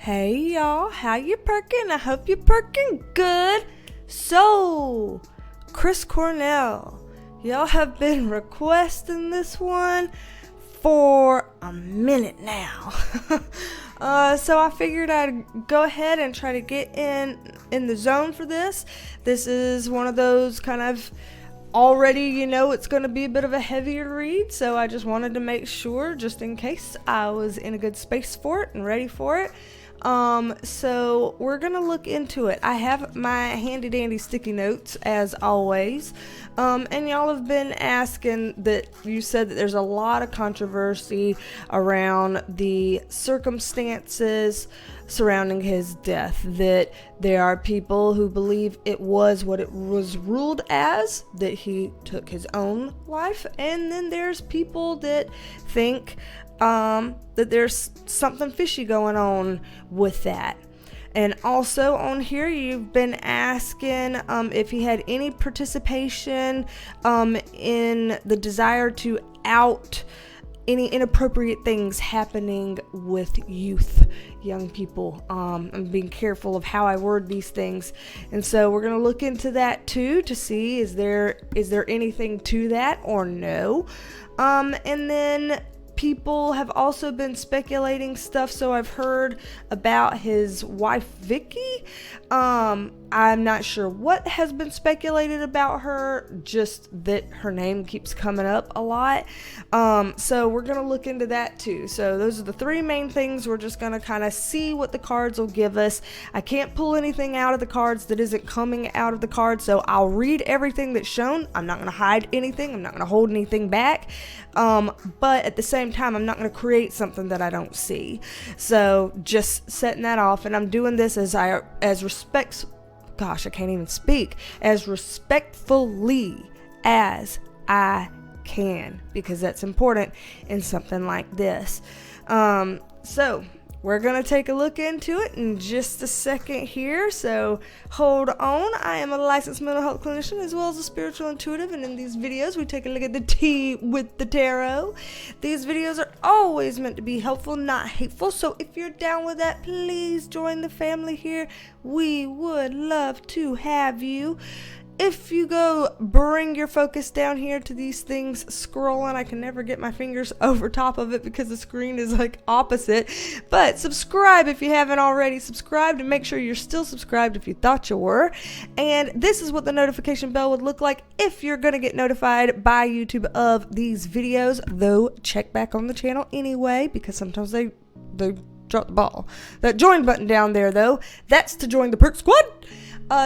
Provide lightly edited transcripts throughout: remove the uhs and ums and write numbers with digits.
Hey y'all, how you perking? I hope you're perking good. So, Cornell, y'all have been requesting this one for a minute now. So I figured I'd go ahead and try to get in the zone for this. This is one of those kind of already, it's going to be a bit of a heavier read, so I just wanted to make sure, just in case, I was in a good space for it and ready for it. So we're gonna look into it. I have my handy dandy sticky notes as always, and y'all have been asking that. You said that there's a lot of controversy around the circumstances surrounding his death, that there are people who believe it was what it was ruled as, that he took his own life, and then there's people that think that there's something fishy going on with that. And also on here, you've been asking if he had any participation in the desire to out any inappropriate things happening with young people. I'm being careful of how I word these things, and so we're gonna look into that too to see is there anything to that or no. And then people have also been speculating stuff. So I've heard about his wife Vicky. I'm not sure what has been speculated about her, just that her name keeps coming up a lot. So we're gonna look into that too. So those are the three main things. We're just gonna kind of see what the cards will give us. I can't pull anything out of the cards that isn't coming out of the cards, so I'll read everything that's shown. I'm not gonna hide anything. I'm not gonna hold anything back. But at the same time, I'm not going to create something that I don't see. So just setting that off, and I'm doing this as respectfully as I can, because that's important in something like this. So we're going to take a look into it in just a second here, so hold on. I am a licensed mental health clinician as well as a spiritual intuitive, and in these videos we take a look at the tea with the tarot. These videos are always meant to be helpful, not hateful, so if you're down with that, please join the family here. We would love to have you. If you go bring your focus down here to these things scrolling, I can never get my fingers over top of it because the screen is like opposite. But subscribe if you haven't already subscribed, and make sure you're still subscribed if you thought you were. And this is what the notification bell would look like if you're going to get notified by YouTube of these videos. Though check back on the channel anyway, because sometimes they drop the ball. That join button down there though, that's to join the Perk Squad.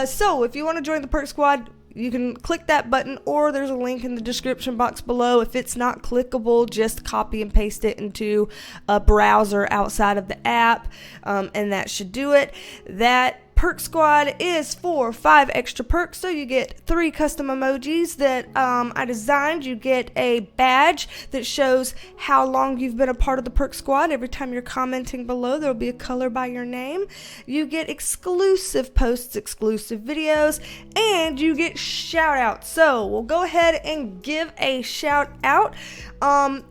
So if you want to join the Perk Squad, you can click that button, or there's a link in the description box below. If it's not clickable, just copy and paste it into a browser outside of the app, and that should do it. That Perk Squad is for 5 extra perks, so you get 3 custom emojis that I designed. You get a badge that shows how long you've been a part of the Perk Squad. Every time you're commenting below, there will be a color by your name. You get exclusive posts, exclusive videos, and you get shout outs. So we'll go ahead and give a shout out. I'm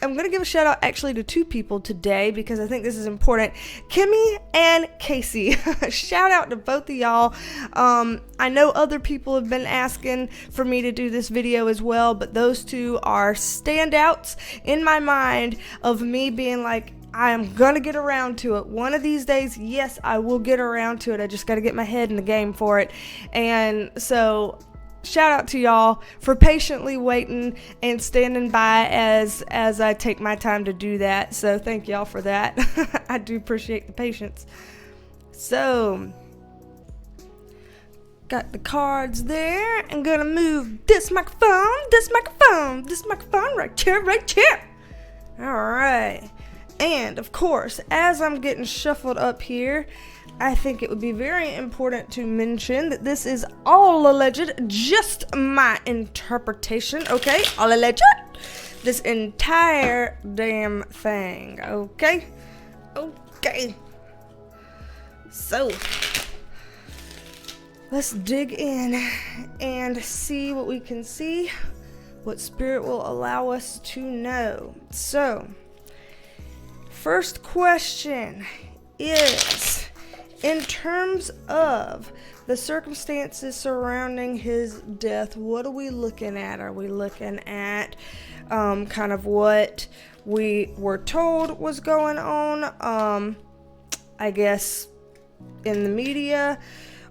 going to give a shout out actually to 2 people today, because I think this is important. Kimmy and Casey. Shout out to both of y'all. I know other people have been asking for me to do this video as well, but those 2 are standouts in my mind of me being like, I am going to get around to it. One of these days, yes, I will get around to it. I just got to get my head in the game for it. And so shout out to y'all for patiently waiting and standing by as I take my time to do that. So thank y'all for that. I do appreciate the patience. So got the cards there. I'm gonna move this microphone right here. Alright. And of course, as I'm getting shuffled up here, I think it would be very important to mention that this is all alleged, just my interpretation, okay? All alleged. This entire damn thing, okay? Okay. So, let's dig in and see what we can see, what Spirit will allow us to know. So, first question is, in terms of the circumstances surrounding his death, what are we looking at? Are we looking at kind of what we were told was going on, I guess, in the media,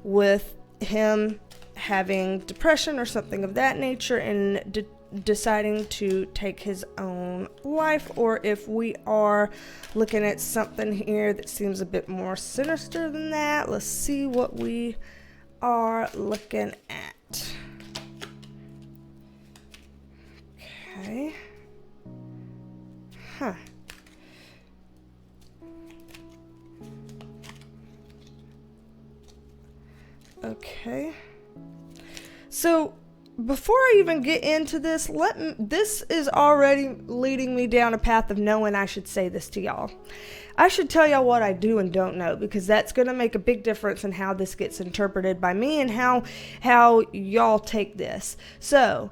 with him having depression or something of that nature and deciding to take his own life, or if we are looking at something here that seems a bit more sinister than that? Let's see what we are looking at. Okay. Huh. Okay. So before I even get into this, this is already leading me down a path of knowing I should say this to y'all. I should tell y'all what I do and don't know, because that's going to make a big difference in how this gets interpreted by me and how y'all take this. So,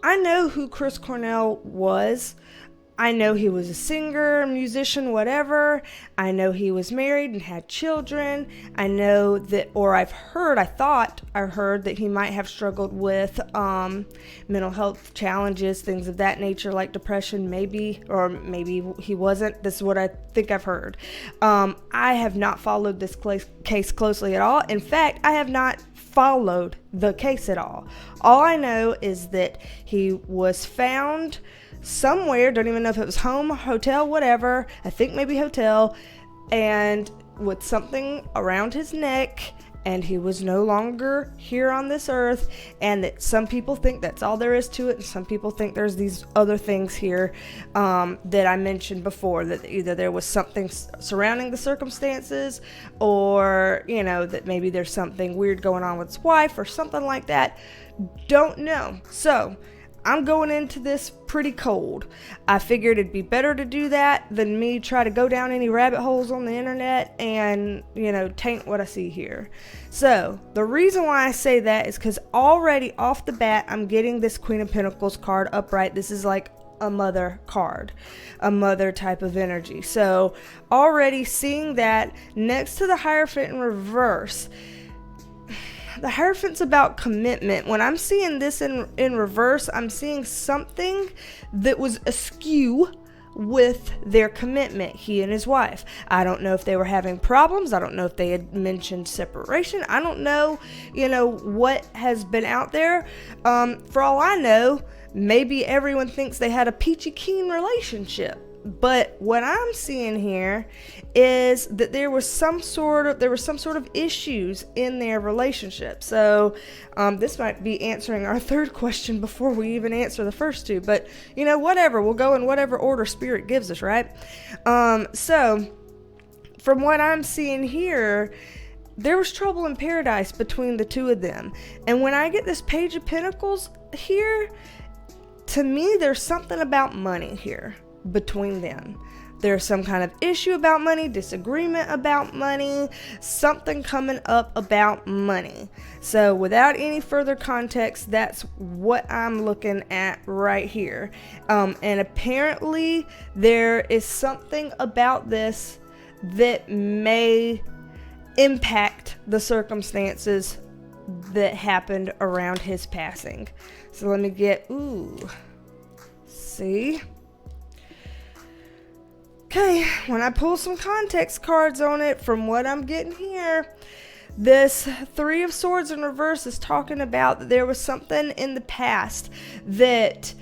I know who Chris Cornell was. I know he was a singer, musician, whatever. I know he was married and had children. I know that, or I thought I heard that he might have struggled with mental health challenges, things of that nature, like depression, maybe, or maybe he wasn't. This is what I think I've heard. I have not followed this case closely at all. In fact, I have not followed the case at all. All I know is that he was found somewhere, don't even know if it was home, hotel, whatever, I think maybe hotel, and with something around his neck, and he was no longer here on this earth, and that some people think that's all there is to it, and some people think there's these other things here that I mentioned before, that either there was something surrounding the circumstances, or, you know, that maybe there's something weird going on with his wife, or something like that. Don't know. So I'm going into this pretty cold. I figured it'd be better to do that than me try to go down any rabbit holes on the internet and, you know, taint what I see here. So the reason why I say that is because already off the bat, I'm getting this Queen of Pentacles card upright. This is like a mother card, a mother type of energy. So already seeing that next to the Hierophant in reverse. The Hierophant's about commitment. When I'm seeing this in reverse, I'm seeing something that was askew with their commitment, he and his wife. I don't know if they were having problems. I don't know if they had mentioned separation. I don't know, you know, what has been out there. For all I know, maybe everyone thinks they had a peachy keen relationship. But what I'm seeing here is that there was some sort of issues in their relationship. So this might be answering our third question before we even answer the first two. But, you know, whatever. We'll go in whatever order Spirit gives us, right? So from what I'm seeing here, there was trouble in paradise between the two of them. And when I get this Page of Pentacles here, to me, there's something about money here between them. There's some kind of issue about money, disagreement about money, something coming up about money. So without any further context, that's what I'm looking at right here. And apparently there is something about this that may impact the circumstances that happened around his passing. So let me get, see? Okay, when I pull some context cards on it, from what I'm getting here, this Three of Swords in reverse is talking about that there was something in the past that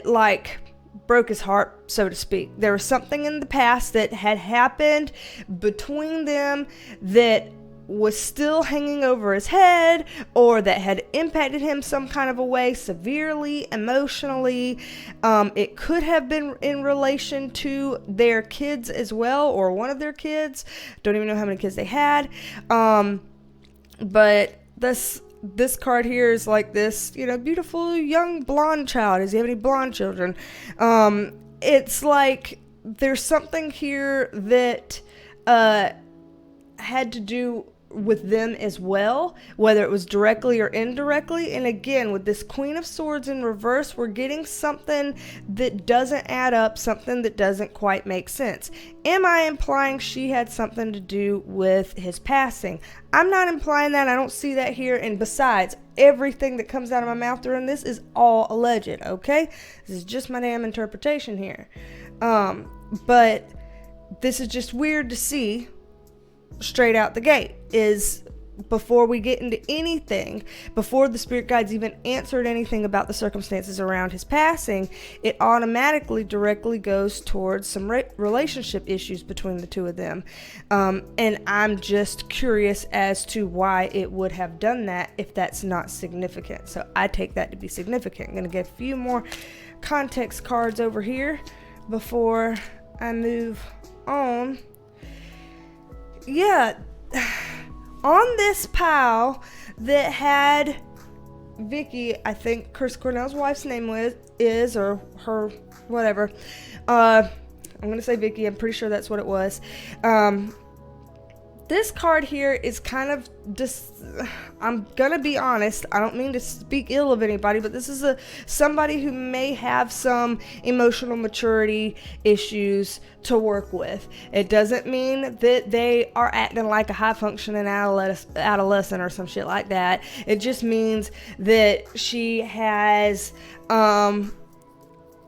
like broke his heart, so to speak. There was something in the past that had happened between them that was still hanging over his head, or that had impacted him some kind of a way, severely, emotionally. It could have been in relation to their kids as well, or one of their kids. Don't even know how many kids they had. But this card here is like this, you know, beautiful young blonde child. Does he have any blonde children? It's like there's something here that had to do with them as well, whether it was directly or indirectly. And again, with this Queen of Swords in reverse, we're getting something that doesn't add up, something that doesn't quite make sense. Am I implying she had something to do with his passing? I'm not implying that. I don't see that here. And besides, everything that comes out of my mouth during this is all alleged, okay? This is just my damn interpretation here. But this is just weird to see straight out the gate. Is before we get into anything, before the spirit guides even answered anything about the circumstances around his passing, it automatically directly goes towards some relationship issues between the two of them. And I'm just curious as to why it would have done that if that's not significant. So I take that to be significant. I'm going to get a few more context cards over here before I move on. Yeah, on this pile that had Vicky, I think Cornell's wife's name is, or her, whatever. I'm going to say Vicky. I'm pretty sure that's what it was. This card here is kind of just, I'm going to be honest, I don't mean to speak ill of anybody, but this is somebody who may have some emotional maturity issues to work with. It doesn't mean that they are acting like a high-functioning adolescent or some shit like that. It just means that she has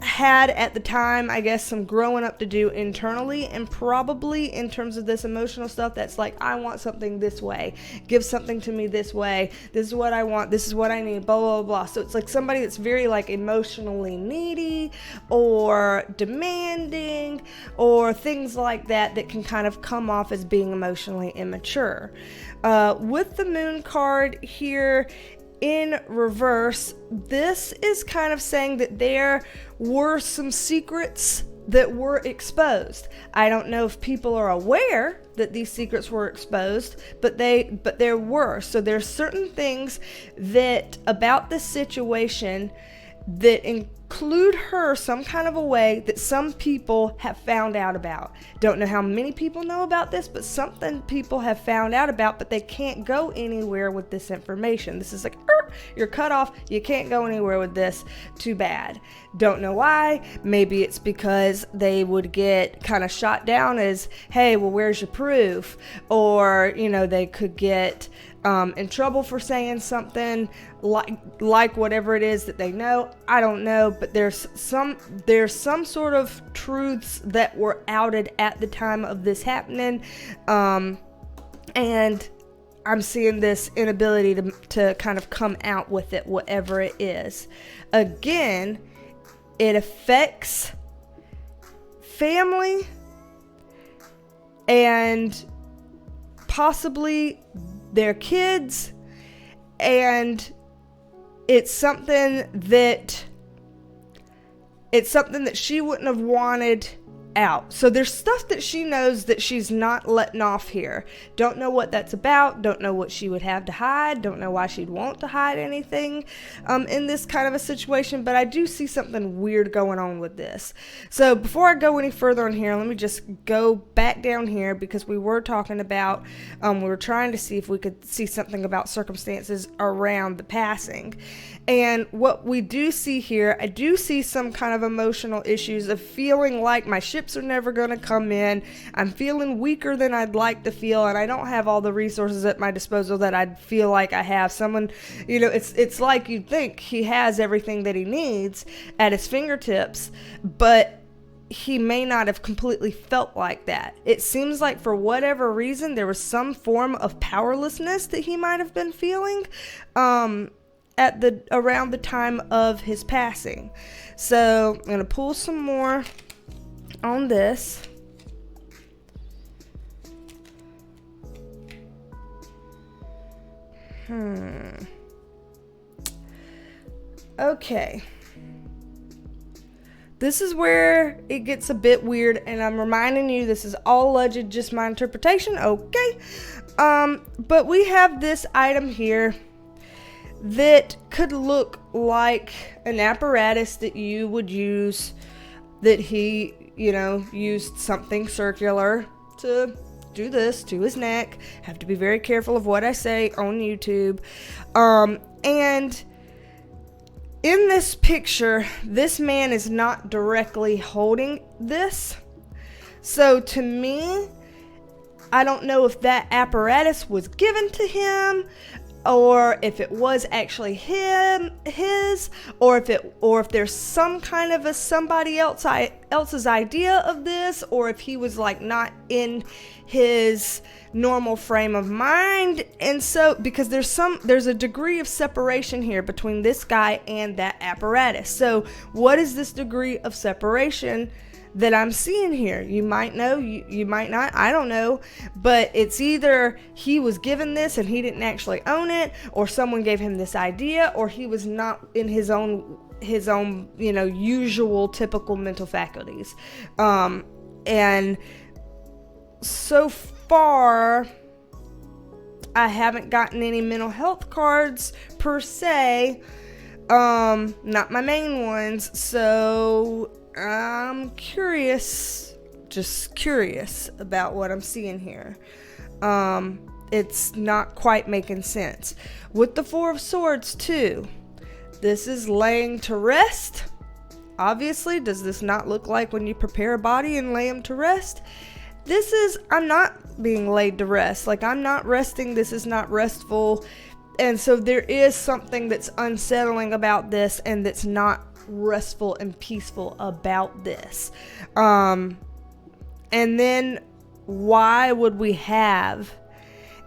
had at the time, I guess, some growing up to do internally, and probably in terms of this emotional stuff that's like, I want something this way, give something to me this way, this is what I want, this is what I need, blah blah blah. So it's like somebody that's very like emotionally needy or demanding or things like that can kind of come off as being emotionally immature. With the Moon card here in reverse, this is kind of saying that there were some secrets that were exposed. I don't know if people are aware that these secrets were exposed, but there were. So there's certain things that about this situation that include her some kind of a way that some people have found out about. Don't know how many people know about this, but something people have found out about, but they can't go anywhere with this information. This is like, you're cut off. You can't go anywhere with this. Too bad. Don't know why. Maybe it's because they would get kind of shot down as, hey, well, where's your proof? Or, they could get in trouble for saying something like whatever it is that they know. I don't know, but there's some sort of truths that were outed at the time of this happening, and I'm seeing this inability to kind of come out with it, whatever it is. Again, it affects family and possibly their kids, and it's something that she wouldn't have wanted out. So there's stuff that she knows that she's not letting off here. Don't know what that's about. Don't know what she would have to hide. Don't know why she'd want to hide anything in this kind of a situation, but I do see something weird going on with this. So before I go any further on here, let me just go back down here, because we were talking about, we were trying to see if we could see something about circumstances around the passing. And what we do see here, I do see some kind of emotional issues of feeling like my ships are never going to come in. I'm feeling weaker than I'd like to feel, and I don't have all the resources at my disposal that I'd feel like I have. Someone, it's like you'd think he has everything that he needs at his fingertips, but he may not have completely felt like that. It seems like for whatever reason, there was some form of powerlessness that he might have been feeling, around the time of his passing. So I'm going to pull some more on this. Okay. This is where it gets a bit weird, and I'm reminding you this is all alleged, just my interpretation, okay? But we have this item here that could look like an apparatus that you would use, that he, used something circular to do this to his neck. Have to be very careful of what I say on YouTube. And in this picture, this man is not directly holding this. So to me, I don't know if that apparatus was given to him, or if it was actually his, or if there's some kind of somebody else's idea of this, or if he was like not in his normal frame of mind. And so, because there's a degree of separation here between this guy and that apparatus. So what is this degree of separation that I'm seeing here? You might know, you might not, I don't know, but it's either he was given this and he didn't actually own it, or someone gave him this idea, or he was not in his own, usual typical mental faculties. And so far, I haven't gotten any mental health cards per se, not my main ones, so I'm just curious about what I'm seeing here. It's not quite making sense. With the Four of Swords too, this is laying to rest. Obviously, does this not look like when you prepare a body and lay him to rest? I'm not being laid to rest. Like, I'm not resting. This is not restful. And so there is something that's unsettling about this, and that's not restful and peaceful about this. And then why would we have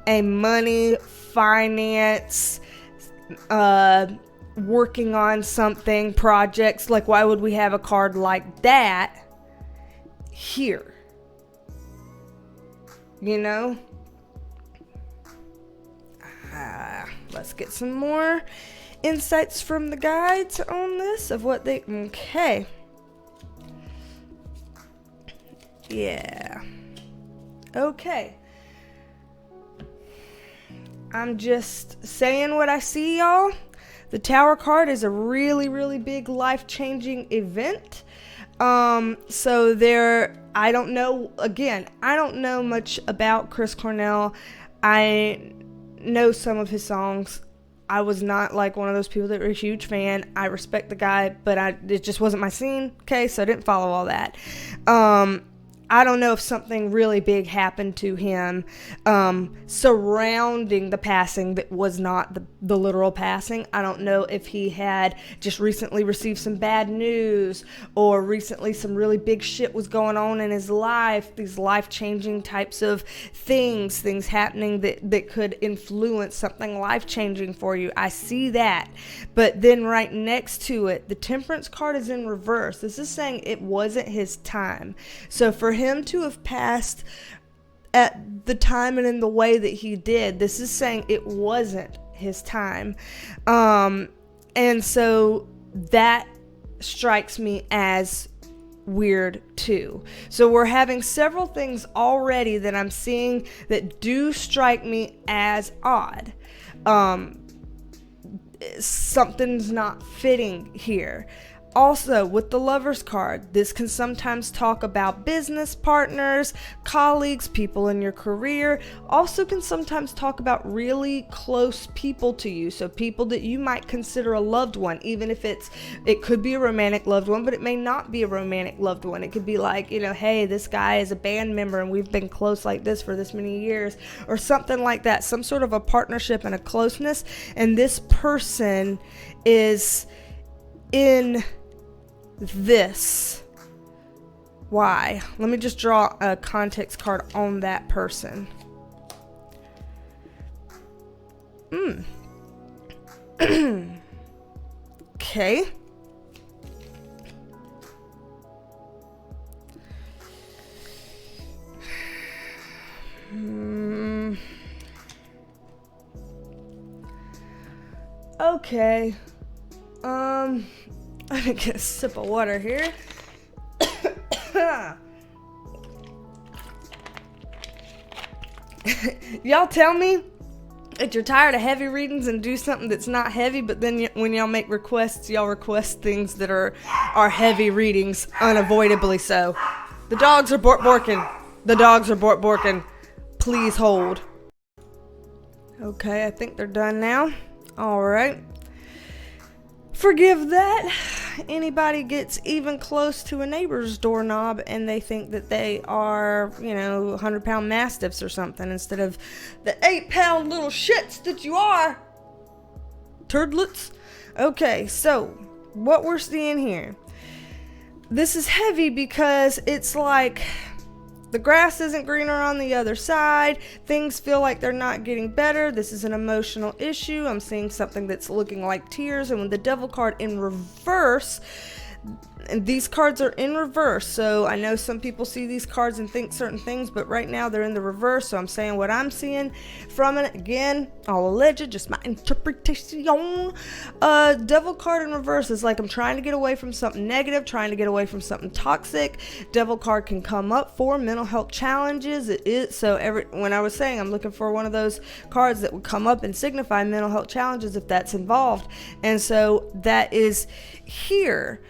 a money, finance, working on something, projects, like why would we have a card like that here? Let's get some more insights from the guides on this of what they... Okay. Yeah. Okay. I'm just saying what I see, y'all. The Tower card is a really, really big life-changing event. So I don't know much about Chris Cornell. I know some of his songs. I was not like one of those people that were a huge fan. I respect the guy, but it just wasn't my scene. Okay, so I didn't follow all that. I don't know if something really big happened to him surrounding the passing that was not the literal passing. I don't know if he had just recently received some bad news, or recently some really big shit was going on in his life, these life-changing types of things happening that could influence something life-changing for you. I see that. But then right next to it, the Temperance card is in reverse. This is saying it wasn't his time. So for him to have passed at the time and in the way that he did, this is saying it wasn't his time. And so that strikes me as weird too. So we're having several things already that I'm seeing that do strike me as odd. Something's not fitting here. Also, with the Lovers card, this can sometimes talk about business partners, colleagues, people in your career. Also can sometimes talk about really close people to you. So people that you might consider a loved one, even if it could be a romantic loved one, but it may not be a romantic loved one. It could be like, hey, this guy is a band member and we've been close like this for this many years, or something like that. Some sort of a partnership and a closeness. And this person is in this. Why? Let me just draw a context card on that person. Okay. Okay. I'm gonna get a sip of water here. Y'all tell me if you're tired of heavy readings and do something that's not heavy, but then when y'all make requests, y'all request things that are heavy readings, unavoidably so. The dogs are borking. The dogs are borking. Please hold. Okay, I think they're done now. All right. Forgive that. Anybody gets even close to a neighbor's doorknob and they think that they are, 100-pound mastiffs or something instead of the 8-pound little shits that you are. Turdlets. Okay, so what we're seeing here. This is heavy because it's like the grass isn't greener on the other side. Things feel like they're not getting better. This is an emotional issue. I'm seeing something that's looking like tears. And with the devil card in reverse, and these cards are in reverse. So I know some people see these cards and think certain things, but right now they're in the reverse. So I'm saying what I'm seeing from it. Again, all alleged, just my interpretation. Devil card in reverse is like I'm trying to get away from something negative, trying to get away from something toxic. Devil card can come up for mental health challenges. It is so when I was saying I'm looking for one of those cards that would come up and signify mental health challenges if that's involved. And so that is here.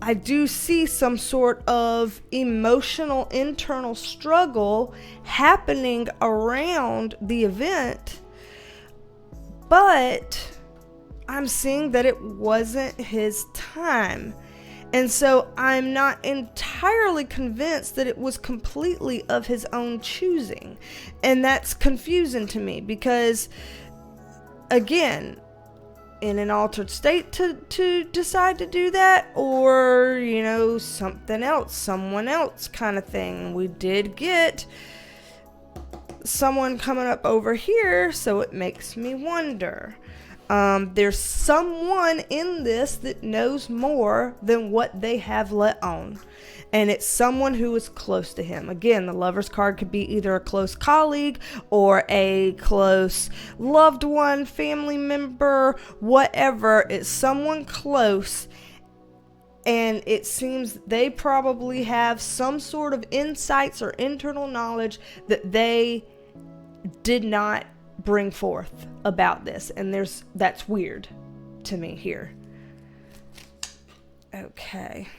I do see some sort of emotional internal struggle happening around the event, but I'm seeing that it wasn't his time. And so I'm not entirely convinced that it was completely of his own choosing. And that's confusing to me because, again, in an altered state to decide to do that, or something else, someone else kind of thing. We did get someone coming up over here, so it makes me wonder. There's someone in this that knows more than what they have let on. And it's someone who is close to him. Again, the Lover's card could be either a close colleague or a close loved one, family member, whatever. It's someone close. And it seems they probably have some sort of insights or internal knowledge that they did not bring forth about this. And that's weird to me here. Okay.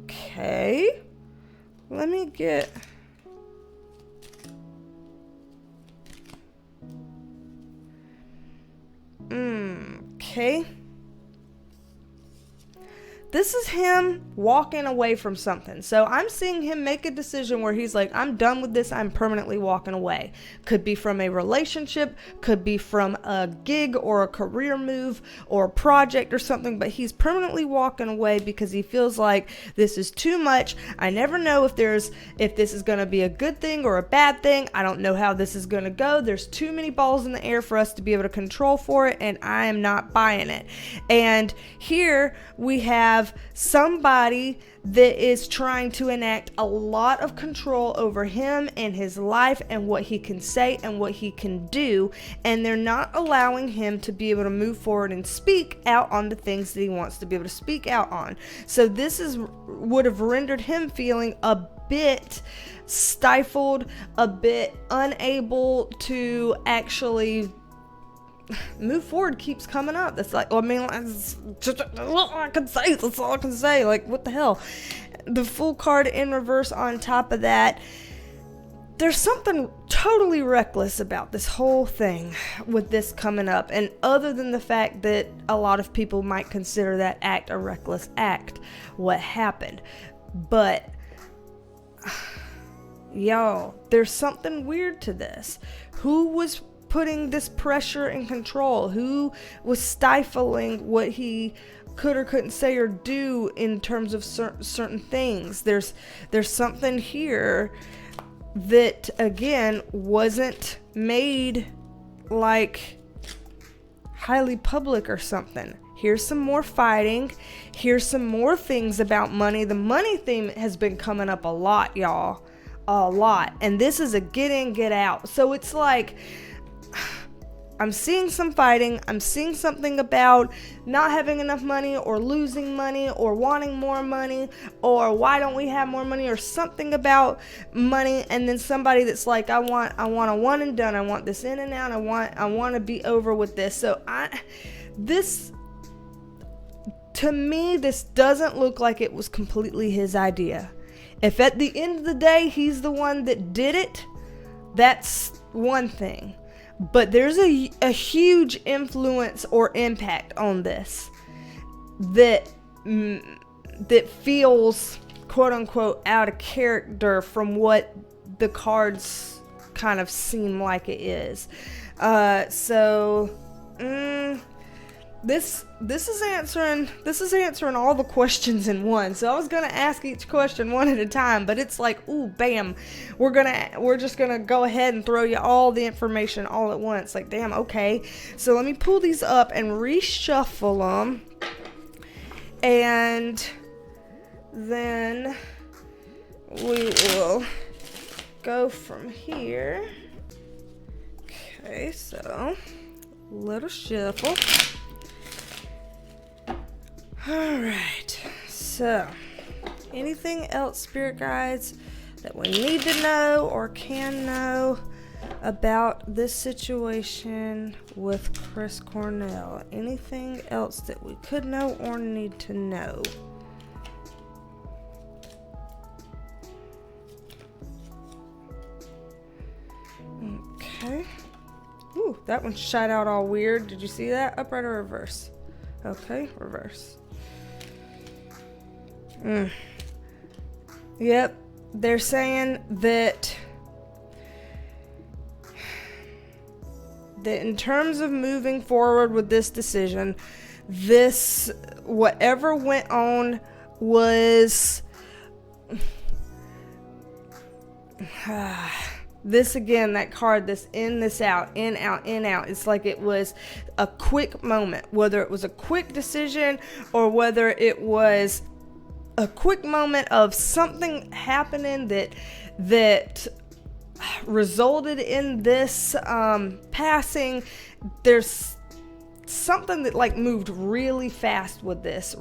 Okay. Let me get... Okay. This is him walking away from something. So I'm seeing him make a decision where he's like, I'm done with this. I'm permanently walking away. Could be from a relationship, could be from a gig or a career move or a project or something, but he's permanently walking away because he feels like this is too much. I never know if this is going to be a good thing or a bad thing. I don't know how this is going to go. There's too many balls in the air for us to be able to control for it, and I am not buying it. And here we have somebody that is trying to enact a lot of control over him and his life and what he can say and what he can do, and they're not allowing him to be able to move forward and speak out on the things that he wants to be able to speak out on. So this would have rendered him feeling a bit stifled, a bit unable to actually move forward. Keeps coming up. That's like, I can say. That's all I can say. Like, what the hell? The Fool card in reverse on top of that. There's something totally reckless about this whole thing with this coming up. And other than the fact that a lot of people might consider that act a reckless act, what happened. But, y'all, there's something weird to this. Who was putting this pressure and control? Who was stifling what he could or couldn't say or do in terms of certain things? There's something here that, again, wasn't made like highly public or something. Here's some more fighting. Here's some more things about money. The money theme has been coming up a lot, y'all. A lot. And this is a get in, get out. So it's like, I'm seeing some fighting. I'm seeing something about not having enough money or losing money or wanting more money or why don't we have more money or something about money. And then somebody that's like, I want a one and done. I want this in and out. I want to be over with this. So this, to me, this doesn't look like it was completely his idea. If at the end of the day he's the one that did it, that's one thing. But there's a huge influence or impact on this that feels, quote unquote, out of character from what the cards kind of seem like it is. This is answering all the questions in one. So I was gonna ask each question one at a time, but it's like, ooh, bam, we're just gonna go ahead and throw you all the information all at once. Like, damn, okay. So let me pull these up and reshuffle them, and then we will go from here. Okay, so little shuffle. Alright, so anything else, spirit guides, that we need to know or can know about this situation with Chris Cornell? Anything else that we could know or need to know? Okay. Ooh, that one shot out all weird. Did you see that? Upright or reverse? Okay, reverse. Yep, they're saying that in terms of moving forward with this decision, this, whatever went on was this again, that card, this in, this out, in, out, in, out. It's like it was a quick moment, whether it was a quick decision or whether it was a quick moment of something happening that resulted in this passing. There's something that like moved really fast with this.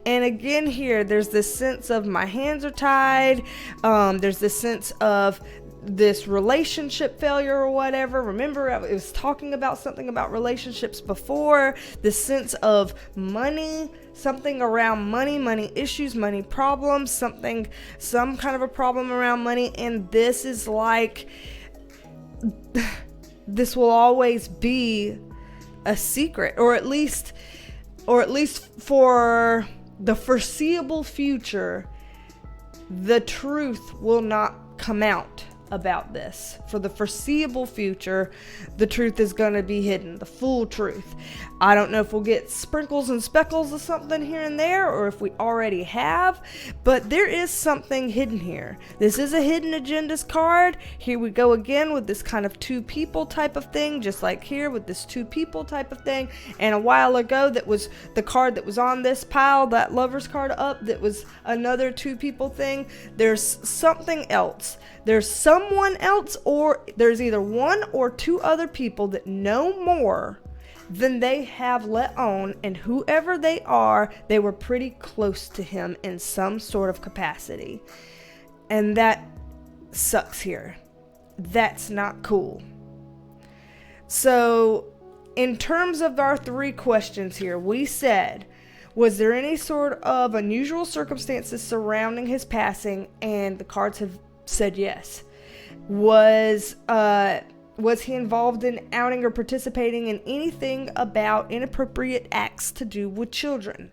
And again here, there's this sense of my hands are tied. There's this sense of this relationship failure or whatever. Remember, I was talking about something about relationships before. This sense of money, something around money issues, money problems, some kind of a problem around money. And this is like, this will always be a secret, or at least for the foreseeable future, the truth will not come out about this. For the foreseeable future, the truth is going to be hidden, the full truth. I don't know if we'll get sprinkles and speckles of something here and there, or if we already have, but there is something hidden here. This is a hidden agendas card. Here we go again with this kind of two people type of thing, just like here with this two people type of thing. And a while ago, that was the card that was on this pile, that lover's card up, that was another two people thing. There's something else. There's someone else, or there's either one or two other people that know more than they have let on, and whoever they are, they were pretty close to him in some sort of capacity. And that sucks here. That's not cool. So, in terms of our three questions here, we said, was there any sort of unusual circumstances surrounding his passing? And the cards have said yes. Was he involved in outing or participating in anything about inappropriate acts to do with children?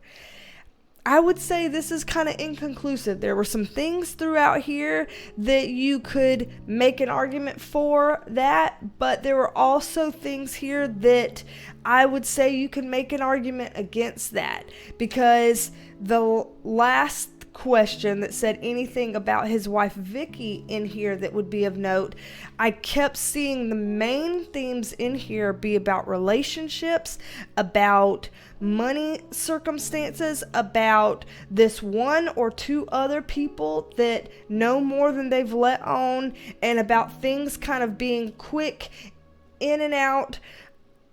I would say this is kind of inconclusive. There were some things throughout here that you could make an argument for that, but there were also things here that I would say you could make an argument against that, because the last question that said anything about his wife Vicky in here that would be of note, I kept seeing the main themes in here be about relationships, about money circumstances, about this one or two other people that know more than they've let on, and about things kind of being quick in and out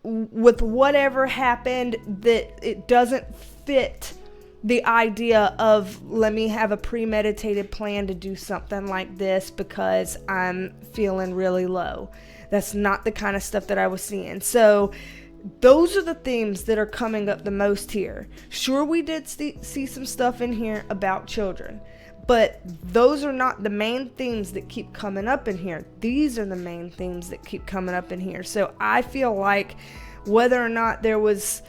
with whatever happened, that it doesn't fit the idea of, let me have a premeditated plan to do something like this because I'm feeling really low. That's not the kind of stuff that I was seeing. So those are the themes that are coming up the most here. Sure, we did see some stuff in here about children, but those are not the main themes that keep coming up in here. These are the main themes that keep coming up in here. So I feel like whether or not there was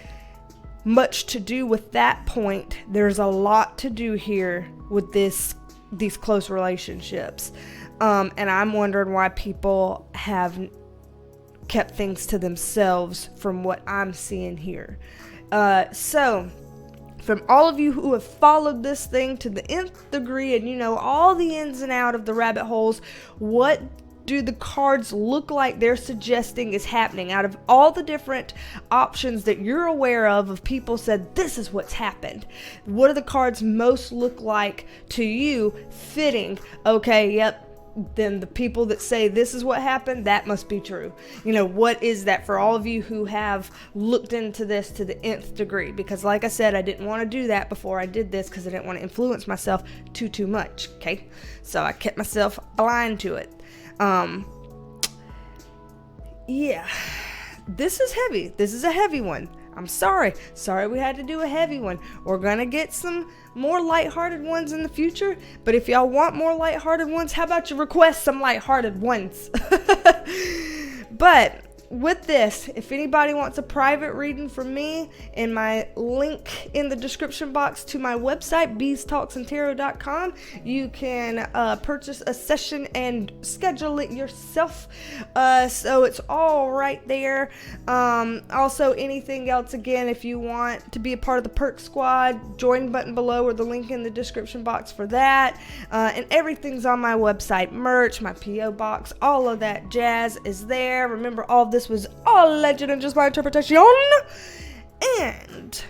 much to do with that point, there's a lot to do here with these close relationships. And I'm wondering why people have kept things to themselves from what I'm seeing here. So from all of you who have followed this thing to the nth degree and you know all the ins and out of the rabbit holes, what do the cards look like they're suggesting is happening? Out of all the different options that you're aware of people said this is what's happened, what do the cards most look like to you fitting? Okay, yep, then the people that say this is what happened, that must be true. You know, what is that for all of you who have looked into this to the nth degree? Because like I said, I didn't want to do that before I did this because I didn't want to influence myself too much, okay? So I kept myself aligned to it. Yeah, this is heavy. This is a heavy one. I'm sorry we had to do a heavy one. We're gonna get some more lighthearted ones in the future, but if y'all want more lighthearted ones, how about you request some lighthearted ones? But with this, if anybody wants a private reading from me, in my link in the description box to my website, BeasTalksAndTarot.com, you can purchase a session and schedule it yourself. So it's all right there. Also, anything else, again, if you want to be a part of the Perk Squad, join button below or the link in the description box for that. And everything's on my website, merch, my P.O. box, all of that jazz is there. Remember, all of this was all legend and just my interpretation, and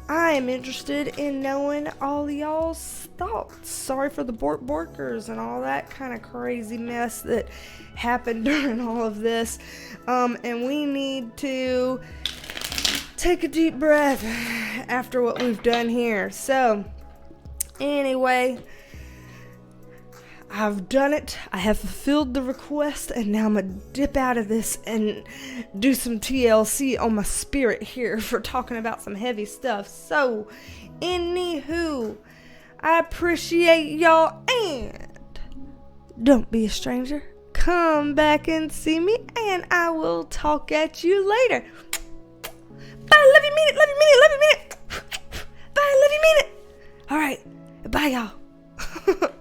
I am interested in knowing all y'all's thoughts. Sorry for the borkers and all that kind of crazy mess that happened during all of this, and we need to take a deep breath after what we've done here. So anyway, I've done it. I have fulfilled the request, and now I'm gonna dip out of this and do some TLC on my spirit here for talking about some heavy stuff. So, anywho, I appreciate y'all, and don't be a stranger. Come back and see me, and I will talk at you later. Bye, love you, mean it, love you, mean it, love you, mean it. Bye, love you, mean it. All right, bye, y'all.